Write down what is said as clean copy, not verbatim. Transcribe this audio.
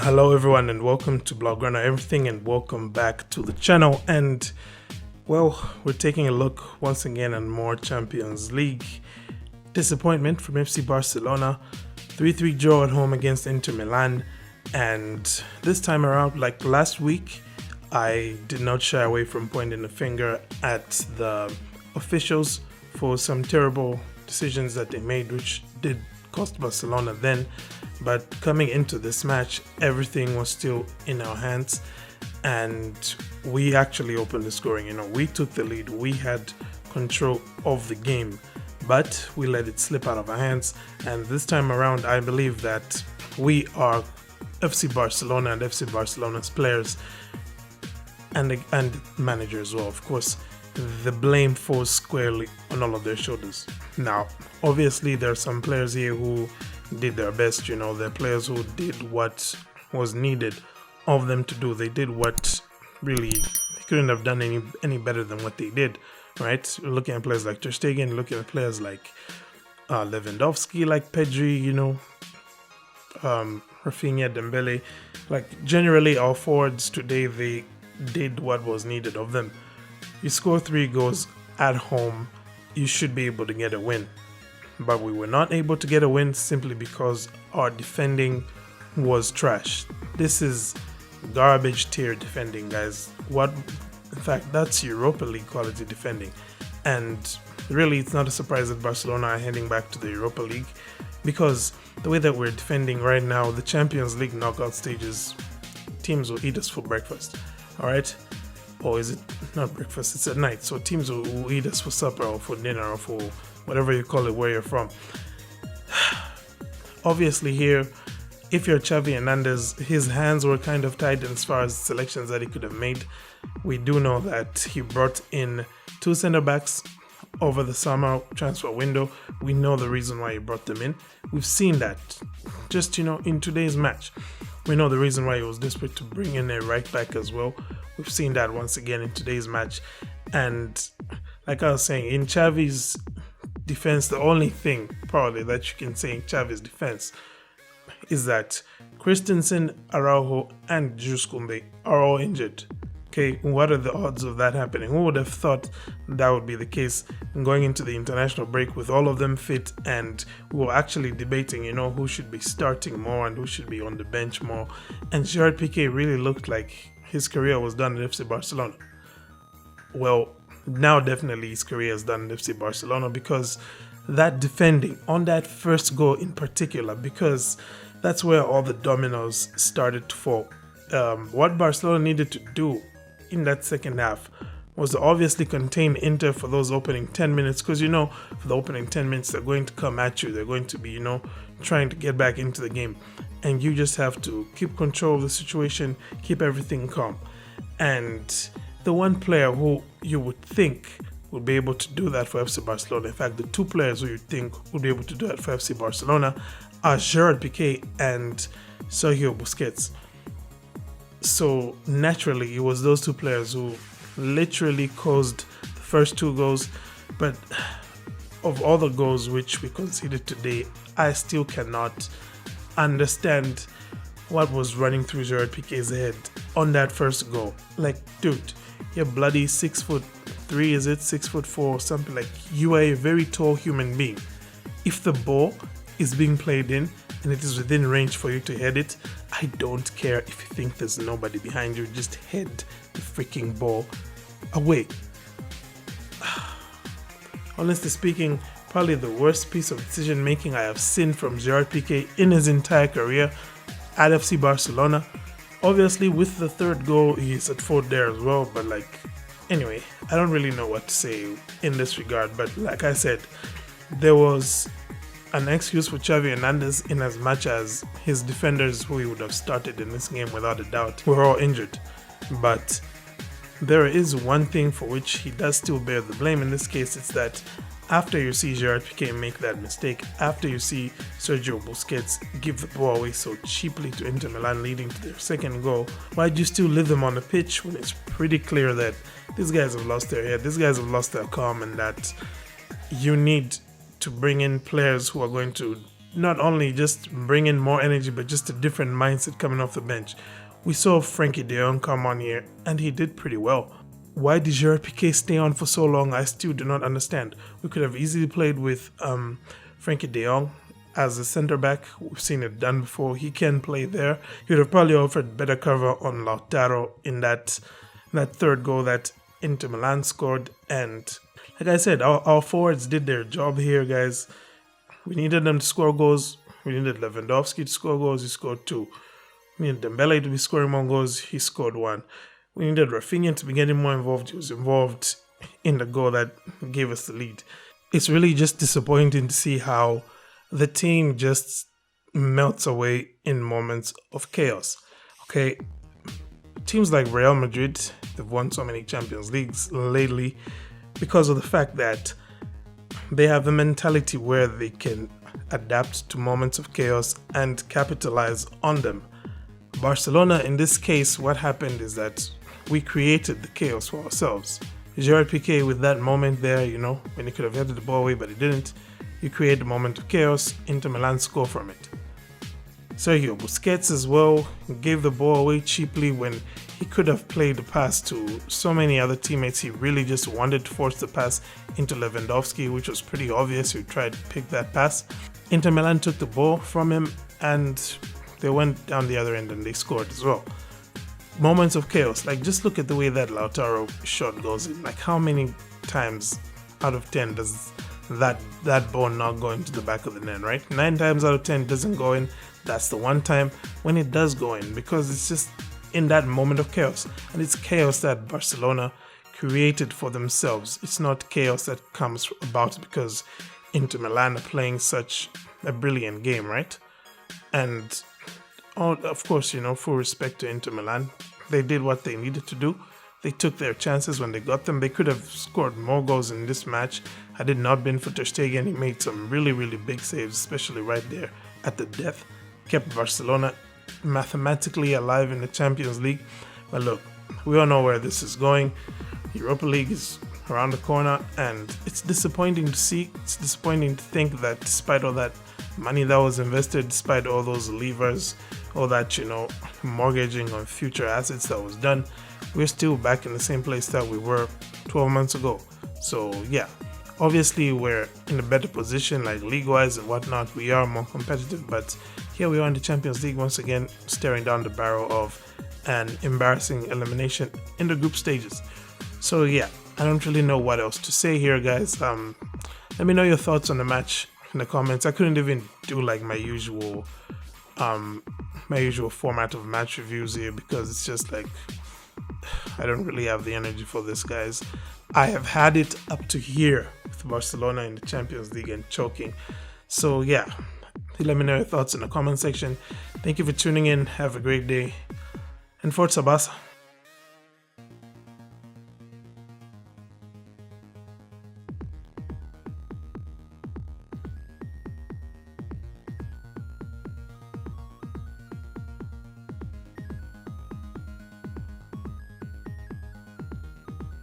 Hello everyone and welcome to Blog Runner Everything and welcome back to the channel. And well, we're taking a look once again on more Champions League disappointment from FC Barcelona. 3-3 draw at home against Inter Milan, and this time around, like last week, I did not shy away from pointing the finger at the officials for some terrible decisions that they made, which did cost Barcelona then. But coming into this match, everything was still in our hands, and we actually opened the scoring. We took the lead, we had control of the game, but we let it slip out of our hands. And this time around, I believe that we are FC Barcelona and FC Barcelona's players and manager as well, of course. The blame falls squarely on all of their shoulders. Now, obviously, there are some players here who did their best. There are players who did what was needed of them to do. They did what really they couldn't have done any better than what they did, right? Looking at players like Ter Stegen, looking at players like Lewandowski, like Pedri, Rafinha, Dembele. Like, generally, our forwards today, they did what was needed of them. You score 3 goals at home, you should be able to get a win. But we were not able to get a win simply because our defending was trash. This is garbage tier defending, guys. In fact, that's Europa League quality defending. And really, it's not a surprise that Barcelona are heading back to the Europa League, because the way that we're defending right now, the Champions League knockout stages, teams will eat us for breakfast, all right? Or is it not breakfast? It's at night. So teams will eat us for supper or for dinner or for whatever you call it where you're from. Obviously here, if you're Xavi Hernandez, his hands were kind of tied as far as selections that he could have made. We do know that he brought in 2 center-backs over the summer transfer window. We know the reason why he brought them in. We've seen that just, in today's match. We know the reason why he was desperate to bring in a right back as well. We've seen that once again in today's match. And like I was saying, in Xavi's defense, the only thing probably that you can say in Xavi's defense is that Christensen, Araujo, and Jules Koundé are all injured. Okay, what are the odds of that happening? Who would have thought that would be the case going into the international break with all of them fit? And we were actually debating, who should be starting more and who should be on the bench more. And Gerard Piqué really looked like his career was done at FC Barcelona. Well, now definitely his career is done at FC Barcelona, because that defending on that first goal in particular, because that's where all the dominoes started to fall. What Barcelona needed to do in that second half was to obviously contain Inter for those opening 10 minutes, because for the opening 10 minutes they're going to come at you, they're going to be trying to get back into the game, and you just have to keep control of the situation, keep everything calm. And the one player who you would think would be able to do that for FC Barcelona, in fact the 2 players who you think would be able to do that for FC Barcelona, are Gerard Piqué and Sergio Busquets. So naturally, it was those 2 players who literally caused the first 2 goals. But of all the goals which we conceded today, I still cannot understand what was running through Gerard Piqué's head on that first goal. Like, dude, you're bloody 6'3", is it? 6'4", something. Like, you are a very tall human being. If the ball is being played in and it is within range for you to head it, I don't care if you think there's nobody behind you, just head the freaking ball away. Honestly speaking, probably the worst piece of decision making I have seen from Gerard Piqué in his entire career at FC Barcelona. Obviously with the 3rd goal he's at fault there as well, but anyway, I don't really know what to say in this regard. But like I said, there was an excuse for Xavi Hernandez in as much as his defenders, who he would have started in this game without a doubt, were all injured. But there is one thing for which he does still bear the blame. In this case, it's that after you see Gerard Piqué make that mistake, after you see Sergio Busquets give the ball away so cheaply to Inter Milan, leading to their 2nd goal, why do you still leave them on the pitch when it's pretty clear that these guys have lost their head, these guys have lost their calm, and that you need to bring in players who are going to not only just bring in more energy, but just a different mindset coming off the bench. We saw Frankie de Jong come on here, and he did pretty well. Why did Gerard Piqué stay on for so long? I still do not understand. We could have easily played with Frankie de Jong as a center back. We've seen it done before. He can play there. He would have probably offered better cover on Lautaro in that third goal that Inter Milan scored. And like I said, our forwards did their job here, guys. We needed them to score goals. We needed Lewandowski to score goals. He scored 2. We needed Dembele to be scoring more goals. He scored 1. We needed Rafinha to be getting more involved. He was involved in the goal that gave us the lead. It's really just disappointing to see how the team just melts away in moments of chaos. Okay, teams like Real Madrid, they've won so many Champions Leagues lately because of the fact that they have the mentality where they can adapt to moments of chaos and capitalize on them. Barcelona, in this case, what happened is that we created the chaos for ourselves. Gerard Piqué, with that moment there, when he could have headed the ball away, but he didn't, he created a moment of chaos. Inter Milan score from it. Sergio Busquets as well gave the ball away cheaply when he could have played the pass to so many other teammates. He really just wanted to force the pass into Lewandowski, which was pretty obvious. He tried to pick that pass. Inter Milan took the ball from him and they went down the other end and they scored as well. Moments of chaos. Like, just look at the way that Lautaro shot goes in. Like, how many times out of 10 does that ball not go into the back of the net, right? 9 times out of 10 it doesn't go in. That's the one time when it does go in, because it's just in that moment of chaos. And it's chaos that Barcelona created for themselves. It's not chaos that comes about because Inter Milan are playing such a brilliant game, right? And of course, full respect to Inter Milan. They did what they needed to do. They took their chances when they got them. They could have scored more goals in this match had it not been for Ter Stegen. He made some really, really big saves, especially right there at the death. Kept Barcelona mathematically alive in the Champions League. But look, we all know where this is going. Europa League is around the corner, and it's disappointing to see. It's disappointing to think that despite all that money that was invested, despite all those levers, all that, mortgaging on future assets that was done, we're still back in the same place that we were 12 months ago. So yeah, obviously we're in a better position, like league-wise and whatnot. We are more competitive, but here we are in the Champions League once again, staring down the barrel of an embarrassing elimination in the group stages. So yeah, I don't really know what else to say here, guys. Let me know your thoughts on the match in the comments. I couldn't even do like my usual format of match reviews here because it's just like I don't really have the energy for this, guys. I have had it up to here with Barcelona in the Champions League and choking. So yeah, let me know your thoughts in the comment section. Thank you for tuning in. Have a great day, and Forza Barca.